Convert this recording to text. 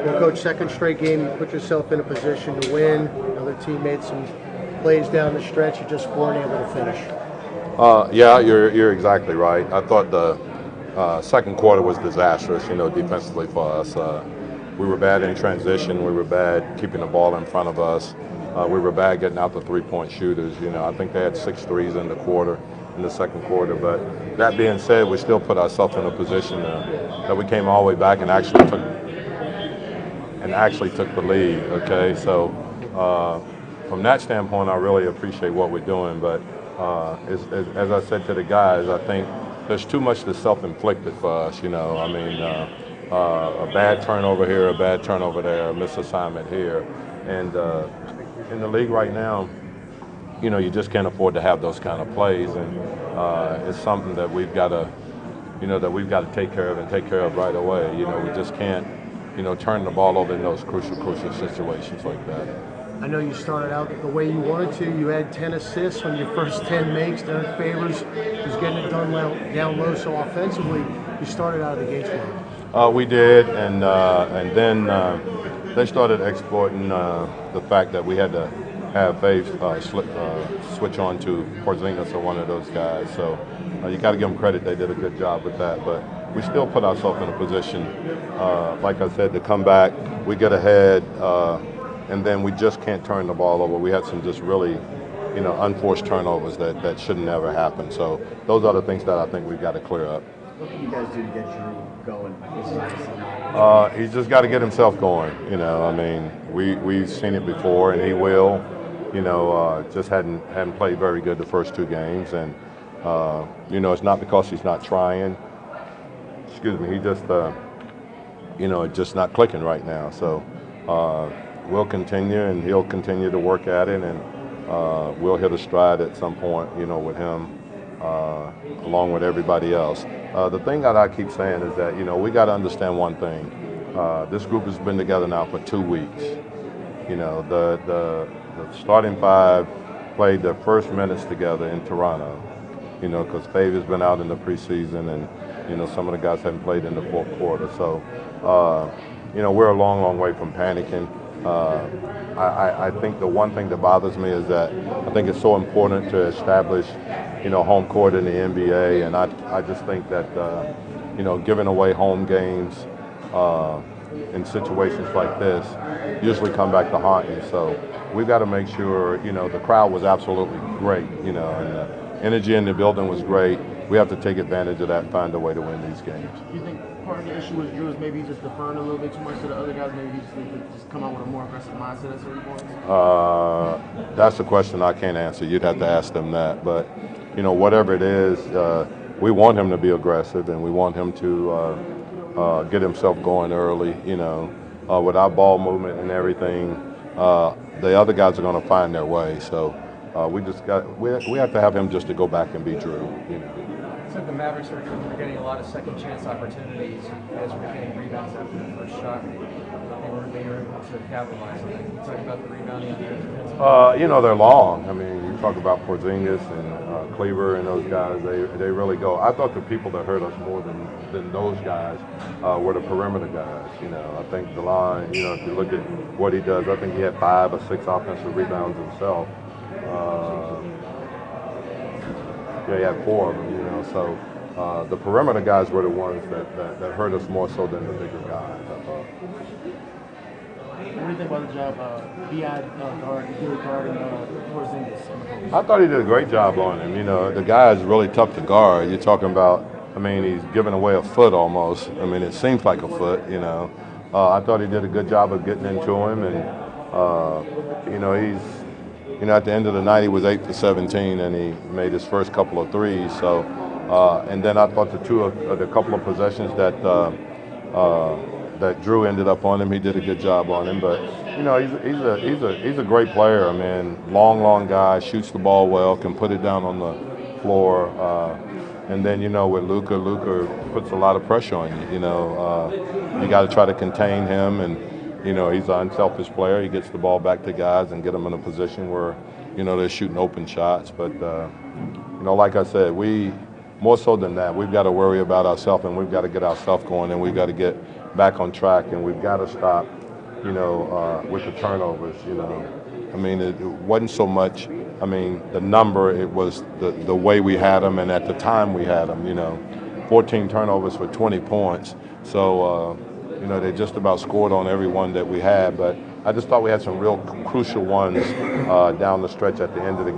Well, Coach, second straight game, you put yourself in a position to win. Another team made some plays down the stretch. You just weren't able to finish. Yeah, you're exactly right. I thought the second quarter was disastrous, defensively for us. We were bad in transition. We were bad keeping the ball in front of us. We were bad getting out the three-point shooters. I think they had 6 threes in the second quarter. But that being said, we still put ourselves in a position that we came all the way back and actually took the lead. Okay, so from that standpoint, I really appreciate what we're doing. But as I said to the guys, I think there's too much that's self-inflicted for us. A bad turnover here, a bad turnover there, a misassignment here, and in the league right now, you just can't afford to have those kind of plays, and it's something that we've got to, take care of and take care of right away. We just can't, turn the ball over in those crucial situations like that. I know you started out the way you wanted to. You had 10 assists on your first 10 makes. Derek Favors was getting it done down low. So offensively, you started out of the gates well. We did, and then they started exploiting the fact that we had to have Faves switch on to Porzingis or one of those guys. So you got to give them credit; they did a good job with that. But we still put ourselves in a position, like I said, to come back. We get ahead. And then we just can't turn the ball over. We had some just really, unforced turnovers that shouldn't ever happen. So those are the things that I think we've got to clear up. What can you guys do to get Drew going? He's just got to get himself going. We've seen it before, and he will. Just hadn't played very good the first 2 games, and it's not because he's not trying. Excuse me. He just, it's just not clicking right now. So. We'll continue, and he'll continue to work at it, and we'll hit a stride at some point, with him, along with everybody else. The thing that I keep saying is that, we got to understand one thing. This group has been together now for 2 weeks. The starting 5 played their first minutes together in Toronto, because Fave's been out in the preseason, and, some of the guys haven't played in the fourth quarter. So, we're a long way from panicking. I think the one thing that bothers me is that I think it's so important to establish, home court in the NBA, and I just think that, giving away home games in situations like this usually come back to haunt you. So we've got to make sure, the crowd was absolutely great, and the energy in the building was great. We have to take advantage of that and find a way to win these games. Do you think part of the issue with Drew is maybe he's just deferring a little bit too much to the other guys? Maybe he just needs to just come out with a more aggressive mindset at certain points? That's a question I can't answer. You'd have to ask them that. But, whatever it is, we want him to be aggressive, and we want him to get himself going early, with our ball movement and everything. The other guys are going to find their way. So we have to have him just to go back and be Drew, It's like the Mavericks were getting a lot of second chance opportunities. You guys were getting rebounds after the first shot. They were able to capitalize on it. Can you talk about the rebounding on the defense? They're long. You talk about Porzingis and Cleaver and those guys. They really go. I thought the people that hurt us more than those guys were the perimeter guys. I think DeLon, if you look at what he does, I think he had 5 or 6 offensive rebounds himself. He had 4 of them, So the perimeter guys were the ones that hurt us more so than the bigger guys, I thought. What do you think about the job guarding Porzingis? I thought he did a great job on him. The guy is really tough to guard. You're talking about, he's giving away a foot almost. It seems like a foot, I thought he did a good job of getting into him, and, he's, at the end of the night, he was 8 for 17, and he made his first couple of threes. So, and then I thought the couple of possessions that Drew ended up on him, he did a good job on him. But he's a great player. Long guy, shoots the ball well, can put it down on the floor. And then with Luka puts a lot of pressure on you. You got to try to contain him, and he's an unselfish player. He gets the ball back to guys and get them in a position where, they're shooting open shots. But, like I said, more so than that, we've got to worry about ourselves, and we've got to get ourselves going, and we've got to get back on track, and we've got to stop, with the turnovers. I mean, it wasn't so much. I mean, the number, it was the way we had them, and at the time we had them. 14 turnovers for 20 points. So, they just about scored on every one that we had. But I just thought we had some real crucial ones down the stretch at the end of the game.